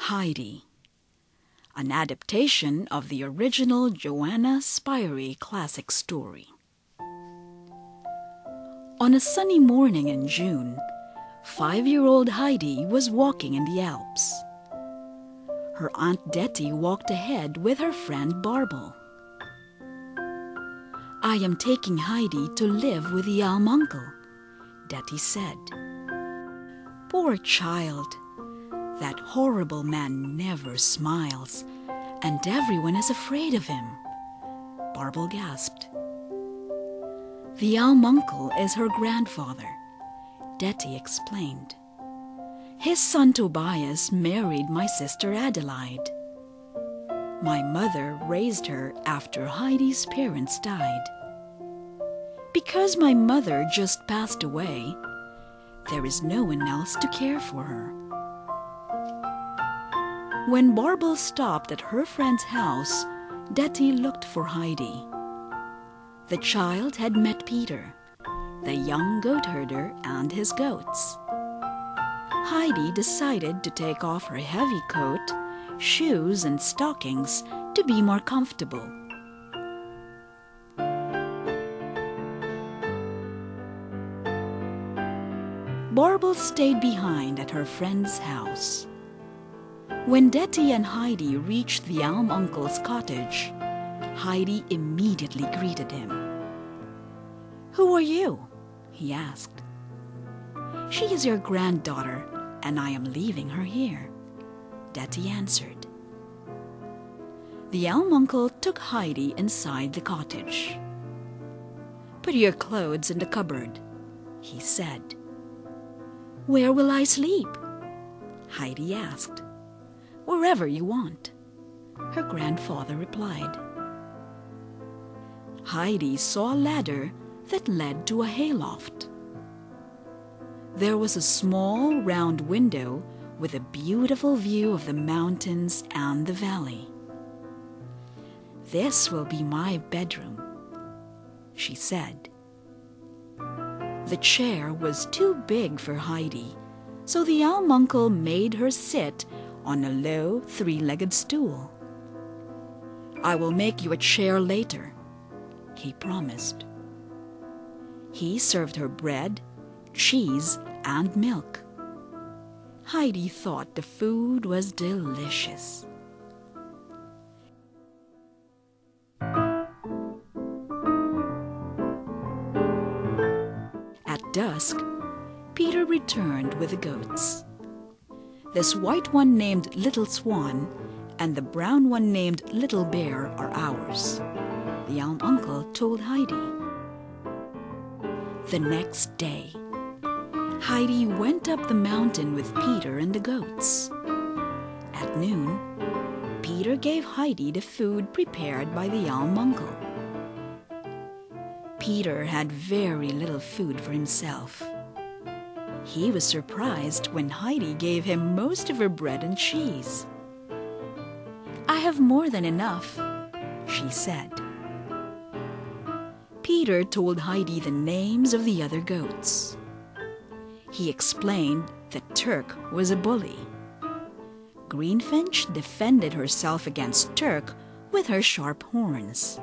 Heidi, an adaptation of the original Joanna Spyri classic story. On a sunny morning in June, 5-year-old Heidi was walking in the Alps. Her Aunt Detty walked ahead with her friend Barbel. "I am taking Heidi to live with the Alm uncle," Detty said. "Poor child, that horrible man never smiles, and everyone is afraid of him," Barbel gasped. "The Alm uncle is her grandfather," Detty explained. "His son Tobias married my sister Adelaide. My mother raised her after Heidi's parents died. Because my mother just passed away, there is no one else to care for her." When Barbel stopped at her friend's house, Detty looked for Heidi. The child had met Peter, the young goat herder, and his goats. Heidi decided to take off her heavy coat, shoes, and stockings to be more comfortable. Barbel stayed behind at her friend's house. When Detty and Heidi reached the Alm uncle's cottage, Heidi immediately greeted him. "Who are you?" he asked. "She is your granddaughter, and I am leaving her here," Detty answered. The Alm uncle took Heidi inside the cottage. "Put your clothes in the cupboard," he said. "Where will I sleep?" Heidi asked. "Wherever you want," her grandfather replied. Heidi saw a ladder that led to a hayloft. There was a small round window with a beautiful view of the mountains and the valley. "This will be my bedroom," she said. The chair was too big for Heidi, so the Alm uncle made her sit on a low 3-legged stool. "I will make you a chair later," he promised. He served her bread, cheese, and milk. Heidi thought the food was delicious. At dusk, Peter returned with the goats. "This white one named Little Swan and the brown one named Little Bear are ours," the Alm uncle told Heidi. The next day, Heidi went up the mountain with Peter and the goats. At noon, Peter gave Heidi the food prepared by the Alm uncle. Peter had very little food for himself. He was surprised when Heidi gave him most of her bread and cheese. "I have more than enough," she said. Peter told Heidi the names of the other goats. He explained that Turk was a bully. Greenfinch defended herself against Turk with her sharp horns.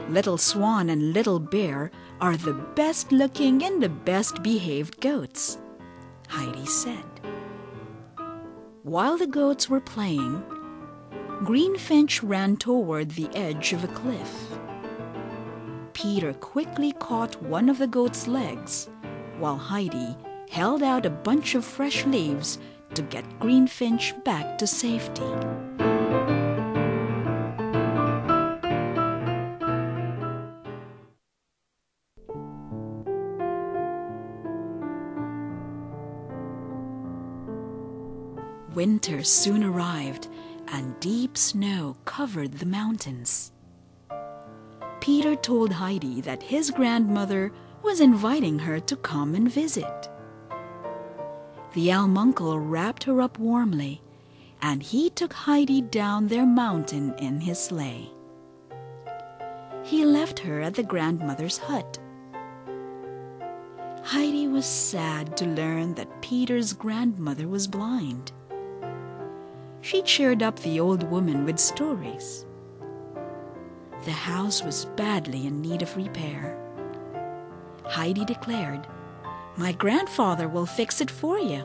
Little Swan and Little Bear are the best-looking and the best-behaved goats, Heidi said. While the goats were playing, Greenfinch ran toward the edge of a cliff. Peter quickly caught one of the goat's legs, while Heidi held out a bunch of fresh leaves to get Greenfinch back to safety. Winter soon arrived, and deep snow covered the mountains. Peter told Heidi that his grandmother was inviting her to come and visit. The Alm uncle wrapped her up warmly, and he took Heidi down their mountain in his sleigh. He left her at the grandmother's hut. Heidi was sad to learn that Peter's grandmother was blind. She cheered up the old woman with stories. The house was badly in need of repair. Heidi declared, "My grandfather will fix it for you."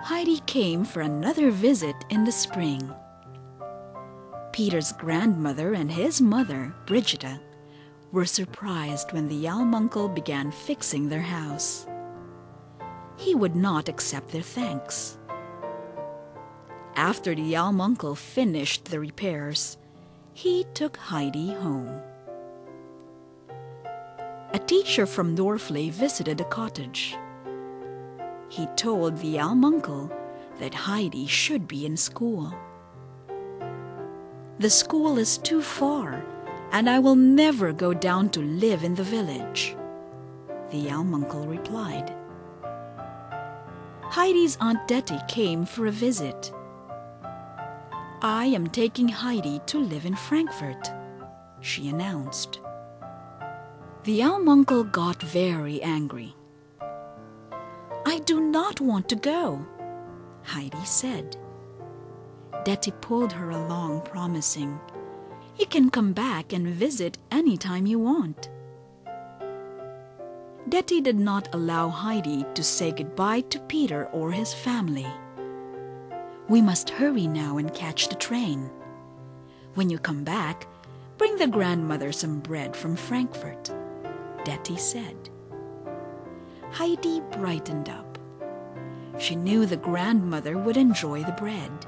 Heidi came for another visit in the spring. Peter's grandmother and his mother, Brigida, were surprised when the Almuncle began fixing their house. He would not accept their thanks. After the Almuncle finished the repairs, he took Heidi home. A teacher from Norfley visited the cottage. He told the Almuncle that Heidi should be in school. "The school is too far, and I will never go down to live in the village," the Almuncle replied. Heidi's Aunt Detty came for a visit. "I am taking Heidi to live in Frankfurt," she announced. The Almuncle got very angry. "I do not want to go," Heidi said. Detty pulled her along, promising, "You can come back and visit any time you want." Detty did not allow Heidi to say goodbye to Peter or his family. "We must hurry now and catch the train. When you come back, bring the grandmother some bread from Frankfurt," Detty said. Heidi brightened up. She knew the grandmother would enjoy the bread.